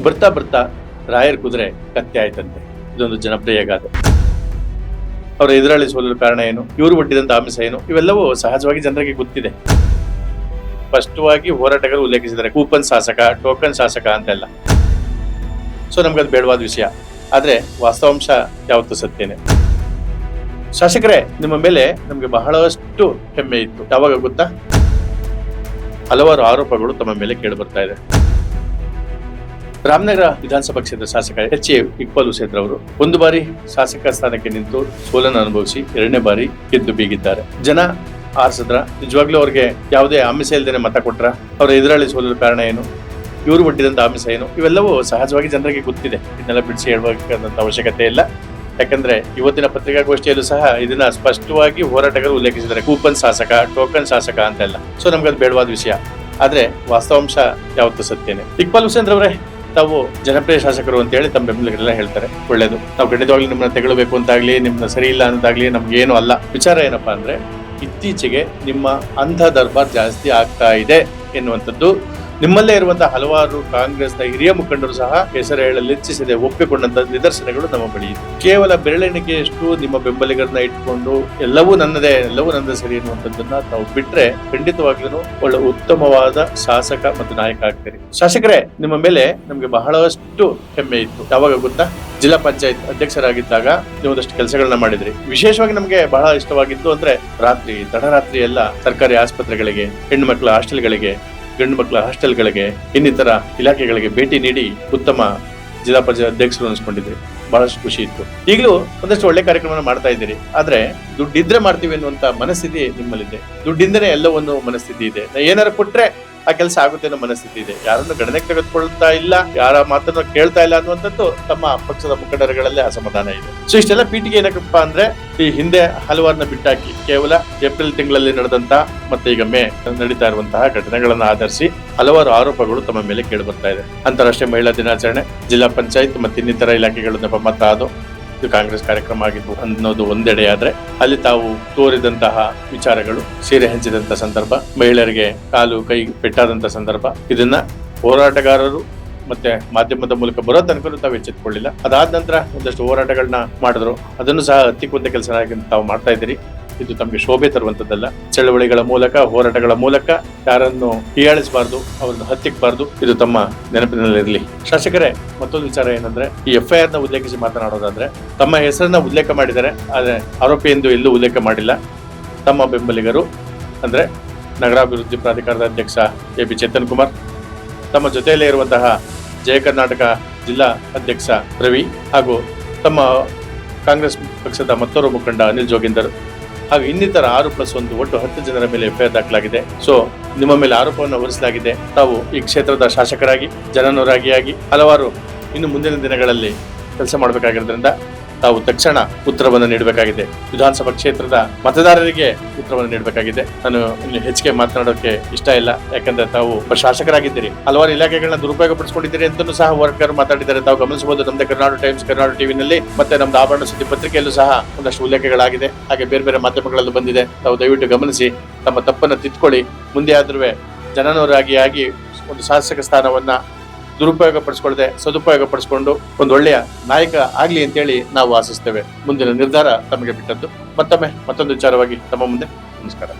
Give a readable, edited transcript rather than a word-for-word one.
ಬರ್ತಾ ಬರ್ತಾ ರಾಯರ್ ಕುದುರೆ ಕತ್ತೆ ಆಯ್ತಂತೆ. ಇದೊಂದು ಜನಪ್ರಿಯ ಗಾದೆ. ಅವರ ಎದುರಾಳಿ ಸೋಲಲು ಕಾರಣ ಏನು, ಇವರು ಒಡ್ಡಿದಂತ ಆಮಿಷ ಏನು, ಇವೆಲ್ಲವೂ ಸಹಜವಾಗಿ ಜನರಿಗೆ ಗೊತ್ತಿದೆ. ಸ್ಪಷ್ಟವಾಗಿ ಹೋರಾಟಗಾರರು ಉಲ್ಲೇಖಿಸಿದ್ದಾರೆ, ಕೂಪನ್ ಶಾಸಕ, ಟೋಕನ್ ಶಾಸಕ ಅಂತೆಲ್ಲ. ಸೊ ನಮ್ಗದು ಬೇಡವಾದ ವಿಷಯ. ಆದ್ರೆ ವಾಸ್ತವಾಂಶ ಯಾವತ್ತೂ ಸತ್ಯನೇ. ಶಾಸಕರೇ, ನಿಮ್ಮ ಮೇಲೆ ನಮ್ಗೆ ಬಹಳಷ್ಟು ಹೆಮ್ಮೆ ಇತ್ತು. ಯಾವಾಗ ಗೊತ್ತಾ? ಹಲವಾರು ಆರೋಪಗಳು ತಮ್ಮ ಮೇಲೆ ಕೇಳಿ ಬರ್ತಾ ಇದೆ. ರಾಮನಗರ ವಿಧಾನಸಭಾ ಕ್ಷೇತ್ರ ಶಾಸಕ ಎಚ್.ಎ. ಇಕ್ಬಾಲ್ ಹುಸೇನ್ ಅವರು ಒಂದು ಬಾರಿ ಶಾಸಕ ಸ್ಥಾನಕ್ಕೆ ನಿಂತು ಸೋಲನ್ನು ಅನುಭವಿಸಿ 2ನೇ ಬಾರಿ ಗೆದ್ದು ಬೀಗಿದ್ದಾರೆ. ಜನ ಆರಿಸಿದ್ರ? ನಿಜವಾಗ್ಲೂ ಅವ್ರಿಗೆ ಯಾವುದೇ ಆಮಿಷ ಇಲ್ಲದೇನೆ ಮತ ಕೊಟ್ರ? ಅವರ ಎದುರಾಳಿ ಸೋಲಲು ಕಾರಣ ಏನು, ಇವರು ಒಡ್ಡಿದಂತ ಆಮಿಷ ಏನು, ಇವೆಲ್ಲವೂ ಸಹಜವಾಗಿ ಜನರಿಗೆ ಗೊತ್ತಿದೆ. ಇದನ್ನೆಲ್ಲ ಬಿಡಿಸಿ ಹೇಳಬೇಕಾದಂತ ಅವಶ್ಯಕತೆ ಇಲ್ಲ. ಯಾಕಂದ್ರೆ ಇವತ್ತಿನ ಪತ್ರಿಕಾಗೋಷ್ಠಿಯಲ್ಲೂ ಸಹ ಇದನ್ನ ಸ್ಪಷ್ಟವಾಗಿ ಹೋರಾಟಗಾರರು ಉಲ್ಲೇಖಿಸಿದ್ದಾರೆ, ಕೂಪನ್ ಶಾಸಕ, ಟೋಕನ್ ಶಾಸಕ ಅಂತೆಲ್ಲ. ಸೊ ನಮ್ಗದು ಬೇಡವಾದ ವಿಷಯ. ಆದ್ರೆ ವಾಸ್ತವಾಂಶ ಯಾವತ್ತೂ ಸತ್ಯನೇ. ಇಕ್ಬಾಲ್ ಹುಸೇನ್ ರವರೇ, ತಾವು ಜನಪ್ರಿಯ ಶಾಸಕರು ಅಂತ ಹೇಳಿ ತಮ್ಮ ಬೆಂಬಲಿಗರೆಲ್ಲ ಹೇಳ್ತಾರೆ. ಒಳ್ಳೇದು. ನಾವು ಖಂಡಿತವಾಗ್ಲಿ ನಿಮ್ಮನ್ನ ತೆಗೊಳ್ಬೇಕು ಅಂತಾಗ್ಲಿ, ನಿಮ್ಮನ್ನ ಸರಿ ಇಲ್ಲ ಅಂತಾಗ್ಲಿ ನಮ್ಗೆ ಏನು ಅಲ್ಲ. ವಿಚಾರ ಏನಪ್ಪಾ ಅಂದ್ರೆ, ಇತ್ತೀಚೆಗೆ ನಿಮ್ಮ ಅಂಧ ದರ್ಬಾರ್ ಜಾಸ್ತಿ ಆಗ್ತಾ ಇದೆ ಎನ್ನುವಂಥದ್ದು ನಿಮ್ಮಲ್ಲೇ ಇರುವಂತಹ ಹಲವಾರು ಕಾಂಗ್ರೆಸ್ನ ಹಿರಿಯ ಮುಖಂಡರು ಸಹ ಹೆಸರು ಹೇಳಲು ಇಚ್ಛಿಸದೆ ಒಪ್ಪಿಕೊಂಡಂತ ನಿದರ್ಶನಗಳು ನಮ್ಮ ಬಳಿ ಇದೆ. ಕೇವಲ ಬೆರಳೆಣಿಕೆಯಷ್ಟು ನಿಮ್ಮ ಬೆಂಬಲಿಗರನ್ನ ಇಟ್ಕೊಂಡು ಎಲ್ಲವೂ ನನ್ನದೇ ಸರಿ ಎನ್ನುವಂಥದ್ದನ್ನ ತಾವು ಬಿಟ್ರೆ ಖಂಡಿತವಾಗ್ಲೂ ಒಳ್ಳೆ ಉತ್ತಮವಾದ ಶಾಸಕ ಮತ್ತು ನಾಯಕ ಆಗ್ತೀರಿ. ಶಾಸಕರೇ, ನಿಮ್ಮ ಮೇಲೆ ನಮ್ಗೆ ಬಹಳಷ್ಟು ಹೆಮ್ಮೆ ಇತ್ತು. ಯಾವಾಗ ಗೊತ್ತಾ? ಜಿಲ್ಲಾ ಪಂಚಾಯತ್ ಅಧ್ಯಕ್ಷರಾಗಿದ್ದಾಗ ನೀವು ಒಂದಷ್ಟು ಕೆಲಸಗಳನ್ನ ಮಾಡಿದ್ರಿ. ವಿಶೇಷವಾಗಿ ನಮ್ಗೆ ಬಹಳ ಇಷ್ಟವಾಗಿದ್ದು ಅಂದ್ರೆ ತಡರಾತ್ರಿ ಎಲ್ಲ ಸರ್ಕಾರಿ ಆಸ್ಪತ್ರೆಗಳಿಗೆ, ಹೆಣ್ಣು ಹಾಸ್ಟೆಲ್ಗಳಿಗೆ, ಗಂಡು ಮಕ್ಕಳ ಹಾಸ್ಟೆಲ್ಗಳಿಗೆ, ಇನ್ನಿತರ ಇಲಾಖೆಗಳಿಗೆ ಭೇಟಿ ನೀಡಿ ಉತ್ತಮ ಜಿಲ್ಲಾ ಪಂಚಾಯತ್ ಅಧ್ಯಕ್ಷರು ಅನಿಸ್ಕೊಂಡಿದ್ರಿ. ಬಹಳಷ್ಟು ಖುಷಿ ಇತ್ತು. ಈಗಲೂ ಒಂದಷ್ಟು ಒಳ್ಳೆ ಕಾರ್ಯಕ್ರಮ ಮಾಡ್ತಾ ಇದ್ದೀರಿ. ಆದ್ರೆ ದುಡ್ಡಿದ್ರೆ ಮಾಡ್ತೀವಿ ಅನ್ನುವಂತ ಮನಸ್ಥಿತಿ ನಿಮ್ಮಲ್ಲಿದೆ. ದುಡ್ಡಿಂದನೇ ಎಲ್ಲವೊಂದು ಮನಸ್ಥಿತಿ ಇದೆ. ಏನಾರು ಕೊಟ್ರೆ ಆ ಕೆಲಸ ಆಗುತ್ತೆ ಅನ್ನೋ ಮನಸ್ಥಿತಿ ಇದೆ. ಯಾರನ್ನು ಗಣನೆಗೆ ತೆಗೆದುಕೊಳ್ತಾ ಇಲ್ಲ, ಯಾರ ಮಾತನ್ನ ಕೇಳ್ತಾ ಇಲ್ಲ ಅನ್ನುವಂಥದ್ದು ತಮ್ಮ ಪಕ್ಷದ ಮುಖಂಡರುಗಳಲ್ಲೇ ಅಸಮಾಧಾನ ಇದೆ. ಸೊ ಇಷ್ಟೆಲ್ಲ ಪೀಠಿಗೆ ಏನಕ್ಕಪ್ಪ ಅಂದ್ರೆ, ಈ ಹಿಂದೆ ಹಲವಾರನ್ನ ಬಿಟ್ಟಾಕಿ ಕೇವಲ ಏಪ್ರಿಲ್ ತಿಂಗಳಲ್ಲಿ ನಡೆದಂತ ಮತ್ತೆ ಈಗ ಮೇ ನಡೀತಾ ಇರುವಂತಹ ಘಟನೆಗಳನ್ನ ಆಧರಿಸಿ ಹಲವಾರು ಆರೋಪಗಳು ತಮ್ಮ ಮೇಲೆ ಕೇಳಿ ಬರ್ತಾ ಇದೆ. ಅಂತಾರಾಷ್ಟ್ರೀಯ ಮಹಿಳಾ ದಿನಾಚರಣೆ, ಜಿಲ್ಲಾ ಪಂಚಾಯತ್ ಮತ್ತೆ ಇನ್ನಿತರ ಇಲಾಖೆಗಳ ಮತ ಅದು ಇದು ಕಾಂಗ್ರೆಸ್ ಕಾರ್ಯಕ್ರಮ ಆಗಿತ್ತು ಅನ್ನೋದು ಒಂದೆಡೆ ಆದ್ರೆ, ಅಲ್ಲಿ ತಾವು ತೋರಿದಂತಹ ವಿಚಾರಗಳು, ಸೀರೆ ಹಂಚಿದಂತ ಸಂದರ್ಭ, ಮಹಿಳೆಯರಿಗೆ ಕಾಲು ಕೈ ಪೆಟ್ಟಾದಂತ ಸಂದರ್ಭ, ಇದನ್ನ ಹೋರಾಟಗಾರರು ಮತ್ತೆ ಮಾಧ್ಯಮದ ಮೂಲಕ ಬರೋ ತನಕ ತಾವು ಎಚ್ಚೆತ್ತುಕೊಳ್ಳಿಲ್ಲ. ಅದಾದ ನಂತರ ಒಂದಷ್ಟು ಹೋರಾಟಗಳನ್ನ ಮಾಡಿದ್ರು. ಅದನ್ನು ಸಹ ಹತ್ತಿಕ್ಕುವಂತ ಕೆಲಸ ತಾವು ಮಾಡ್ತಾ ಇದ್ದೀರಿ. ಇದು ತಮಗೆ ಶೋಭೆ ತರುವಂತದ್ದಲ್ಲ. ಚಳವಳಿಗಳ ಮೂಲಕ, ಹೋರಾಟಗಳ ಮೂಲಕ ಯಾರನ್ನು ಹೀಯಾಳಿಸಬಾರ್ದು, ಅವರನ್ನು ಹತ್ತಿಕ್ಕಬಾರ್ದು. ಇದು ತಮ್ಮ ನೆನಪಿನಲ್ಲಿರಲಿ. ಶಾಸಕರೇ, ಮತ್ತೊಂದು ವಿಚಾರ ಏನಂದ್ರೆ, ಈ FIR ನ ಉಲ್ಲೇಖಿಸಿ ಮಾತನಾಡೋದಾದ್ರೆ, ತಮ್ಮ ಹೆಸರನ್ನ ಉಲ್ಲೇಖ ಮಾಡಿದ್ದಾರೆ, ಆದ್ರೆ ಆರೋಪಿ ಎಂದು ಎಲ್ಲೂ ಉಲ್ಲೇಖ ಮಾಡಿಲ್ಲ. ತಮ್ಮ ಬೆಂಬಲಿಗರು ಅಂದ್ರೆ ನಗರಾಭಿವೃದ್ಧಿ ಪ್ರಾಧಿಕಾರದ ಅಧ್ಯಕ್ಷ AB ಚೇತನ್ ಕುಮಾರ್, ತಮ್ಮ ಜೊತೆಯಲ್ಲೇ ಇರುವಂತಹ ಜಯ ಕರ್ನಾಟಕ ಜಿಲ್ಲಾ ಅಧ್ಯಕ್ಷ ರವಿ, ಹಾಗೂ ತಮ್ಮ ಕಾಂಗ್ರೆಸ್ ಪಕ್ಷದ ಮತ್ತೋರ್ವ ಮುಖಂಡ ಅನಿಲ್ ಜೋಗಿಂದರ್, ಹಾಗೂ ಇನ್ನಿತರ 6+1 ಒಟ್ಟು 10 ಜನರ ಮೇಲೆ FIR ದಾಖಲಾಗಿದೆ. ಸೊ ನಿಮ್ಮ ಮೇಲೆ ಆರೋಪವನ್ನು ಹೊರಿಸಲಾಗಿದೆ. ತಾವು ಈ ಕ್ಷೇತ್ರದ ಶಾಸಕರಾಗಿ, ಜನನುರಾಗಿಯಾಗಿ ಹಲವಾರು ಇನ್ನು ಮುಂದಿನ ದಿನಗಳಲ್ಲಿ ಕೆಲಸ ಮಾಡಬೇಕಾಗಿರೋದ್ರಿಂದ ತಾವು ತಕ್ಷಣ ಉತ್ತರವನ್ನು ನೀಡಬೇಕಾಗಿದೆ. ವಿಧಾನಸಭಾ ಕ್ಷೇತ್ರದ ಮತದಾರರಿಗೆ ಉತ್ತರವನ್ನು ನೀಡಬೇಕಾಗಿದೆ. ನಾನು ಇಲ್ಲಿ ಹೆಚ್ಚಿಗೆ ಮಾತನಾಡೋಕೆ ಇಷ್ಟ ಇಲ್ಲ. ಯಾಕಂದ್ರೆ ತಾವು ಶಾಸಕರಾಗಿದ್ದೀರಿ, ಹಲವಾರು ಇಲಾಖೆಗಳನ್ನ ದುರುಪಯೋಗ ಪಡಿಸಿಕೊಂಡಿದ್ದೀರಿ ಅಂತಲೂ ಸಹ ವರ್ಕರ್ ಮಾತಾಡಿದ್ದಾರೆ. ತಾವು ಗಮನಿಸಬಹುದು. ನಮ್ದು ಕರ್ನಾಟಕ ಟೈಮ್ಸ್, ಕರ್ನಾಟಕ ಟಿವಿನಲ್ಲಿ ಮತ್ತೆ ನಮ್ದು ಆಭರಣ ಸುದ್ದಿ ಪತ್ರಿಕೆಯಲ್ಲೂ ಸಹ ಒಂದಷ್ಟು ಉಲ್ಲೇಖಗಳಾಗಿದೆ. ಹಾಗೆ ಬೇರೆ ಬೇರೆ ಮಾಧ್ಯಮಗಳಲ್ಲೂ ಬಂದಿದೆ. ತಾವು ದಯವಿಟ್ಟು ಗಮನಿಸಿ, ತಮ್ಮ ತಪ್ಪನ್ನು ತಿದ್ದುಕೊಳ್ಳಿ. ಮುಂದೆ ಆದ್ರೂ ಜನನುರಾಗಿಯಾಗಿ ಒಂದು ಶಾಸಕ ಸ್ಥಾನವನ್ನ ದುರುಪಯೋಗ ಪಡಿಸ್ಕೊಳ್ಳದೆ ಸದುಪಯೋಗ ಪಡಿಸ್ಕೊಂಡು ಒಂದು ಒಳ್ಳೆಯ ನಾಯಕ ಆಗ್ಲಿ ಅಂತೇಳಿ ನಾವು ಆಶಿಸ್ತೇವೆ. ಮುಂದಿನ ನಿರ್ಧಾರ ತಮಗೆ ಬಿಟ್ಟದ್ದು. ಮತ್ತೊಮ್ಮೆ ಮತ್ತೊಂದು ವಿಚಾರವಾಗಿ ತಮ್ಮ ಮುಂದೆ. ನಮಸ್ಕಾರ.